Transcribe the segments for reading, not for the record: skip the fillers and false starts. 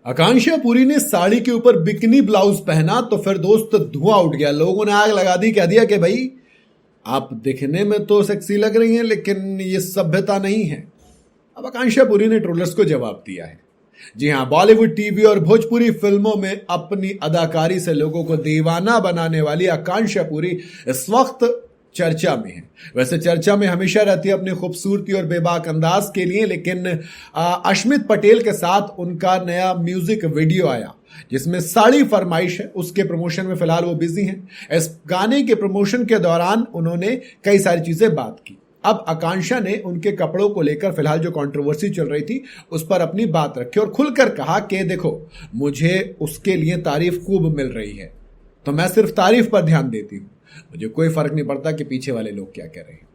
आकांक्षा पुरी ने साड़ी के ऊपर बिकनी ब्लाउज पहना तो फिर दोस्त धुआं उठ गया। लोगों ने आग लगा दी, कह दिया कि भाई आप दिखने में तो सेक्सी लग रही हैं लेकिन ये सभ्यता नहीं है। अब आकांक्षा पुरी ने ट्रोलर्स को जवाब दिया है। जी हां, बॉलीवुड टीवी और भोजपुरी फिल्मों में अपनी अदाकारी से लोगों को दीवाना बनाने वाली आकांक्षा पुरी इस वक्त चर्चा में है। वैसे चर्चा में हमेशा रहती है अपनी खूबसूरती और बेबाक अंदाज के लिए, लेकिन अश्मित पटेल के साथ उनका नया म्यूजिक वीडियो आया जिसमें साड़ी फरमाइश है, उसके प्रमोशन में फिलहाल वो बिजी हैं। इस गाने के प्रमोशन के दौरान उन्होंने कई सारी चीजें बात की। अब आकांक्षा ने उनके कपड़ों को लेकर फिलहाल जो कंट्रोवर्सी चल रही थी उस पर अपनी बात रखी और खुलकर कहा कि देखो, मुझे उसके लिए तारीफ खूब मिल रही है तो मैं सिर्फ तारीफ पर ध्यान देती हूं, मुझे कोई फर्क नहीं पड़ता कि पीछे वाले लोग क्या कह रहे हैं।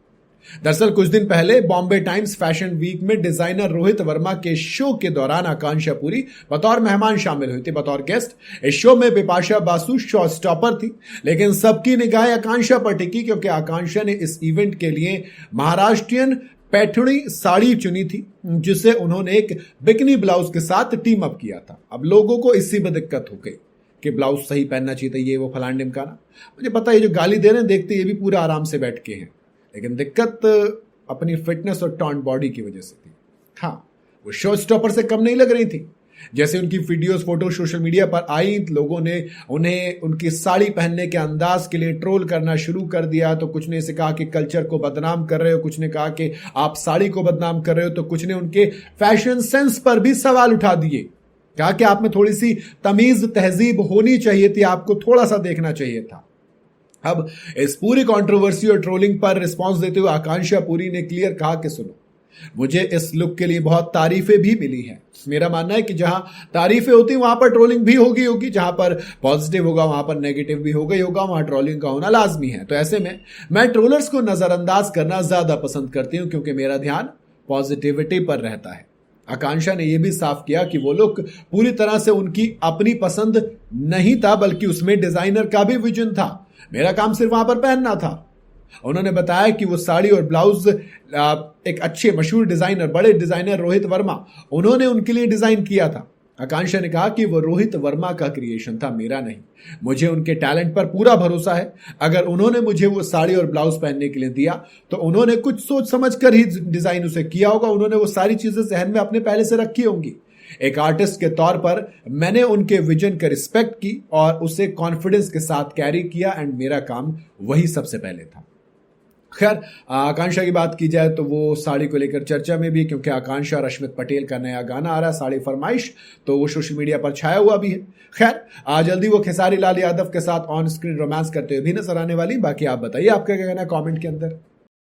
दरअसल कुछ दिन पहले बॉम्बे टाइम्स फैशन वीक में डिजाइनर रोहित वर्मा के शो के दौरान आकांक्षा पुरी बतौर मेहमान शामिल हुई थी, बतौर गेस्ट। इस शो में बिपाशा बासु शो स्टॉपर थी, लेकिन सबकी निगाहें आकांक्षा पर टिकी क्योंकि आकांक्षा ने इस इवेंट के लिए महाराष्ट्रियन पैठणी साड़ी चुनी थी जिसे उन्होंने एक बिकनी ब्लाउज के साथ टीम अप किया था। अब लोगों को इसी में दिक्कत हो गई कि ब्लाउज सही पहनना चाहिए, ये वो फलान ढिमकाना। मुझे पता है ये जो गाली दे रहे हैं देखते ये भी पूरा आराम से बैठ के हैं, लेकिन दिक्कत अपनी फिटनेस और टॉन्ट बॉडी की वजह से थी। हाँ, वो शो स्टॉपर से कम नहीं लग रही थी। जैसे उनकी वीडियोस फोटो सोशल मीडिया पर आई, लोगों ने उन्हें उनकी साड़ी पहनने के अंदाज के लिए ट्रोल करना शुरू कर दिया। तो कुछ ने इसे कहा कि कल्चर को बदनाम कर रहे हो, कुछ ने कहा कि आप साड़ी को बदनाम कर रहे हो, तो कुछ ने उनके फैशन सेंस पर भी सवाल उठा दिए। कहा कि आप में थोड़ी सी तमीज तहजीब होनी चाहिए थी, आपको थोड़ा सा देखना चाहिए था। अब इस पूरी कंट्रोवर्सी और ट्रोलिंग पर रिस्पांस देते हुए आकांक्षा पुरी ने क्लियर कहा कि सुनो, मुझे इस लुक के लिए बहुत तारीफें भी मिली हैं। मेरा मानना है कि जहां तारीफें होती वहां पर ट्रोलिंग भी होगी, जहां पर पॉजिटिव होगा वहां पर नेगेटिव भी होगा, वहां ट्रोलिंग का होना लाजमी है। तो ऐसे में मैं ट्रोलर्स को नजरअंदाज करना ज्यादा पसंद करती हूं क्योंकि मेरा ध्यान पॉजिटिविटी पर रहता है। आकांक्षा ने यह भी साफ किया कि वो लुक पूरी तरह से उनकी अपनी पसंद नहीं था, बल्कि उसमें डिजाइनर का भी विजन था। मेरा काम सिर्फ वहां पर पहनना था। उन्होंने बताया कि वो साड़ी और ब्लाउज एक अच्छे मशहूर डिजाइनर, बड़े डिजाइनर रोहित वर्मा, उन्होंने उनके लिए डिजाइन किया था। आकांक्षा ने कहा कि वो रोहित वर्मा का क्रिएशन था, मेरा नहीं। मुझे उनके टैलेंट पर पूरा भरोसा है। अगर उन्होंने मुझे वो साड़ी और ब्लाउज पहनने के लिए दिया तो उन्होंने कुछ सोच समझ कर ही डिजाइन उसे किया होगा। उन्होंने वो सारी चीजें जहन में अपने पहले से रखी होंगी। एक आर्टिस्ट के तौर पर मैंने उनके विजन का रिस्पेक्ट की और उसे कॉन्फिडेंस के साथ कैरी किया एंड मेरा काम वही सबसे पहले था। खैर, आकांक्षा की बात की जाए तो वो साड़ी को लेकर चर्चा में भी, क्योंकि आकांक्षा और अश्मित पटेल का नया गाना आ रहा है साड़ी फरमाइश, तो वो सोशल मीडिया पर छाया हुआ भी है। खैर, जल्दी वो खेसारी लाल यादव के साथ ऑन स्क्रीन रोमांस करते हुए भी नजर आने वाली। बाकी आप बताइए आपका क्या कहना है कमेंट के अंदर।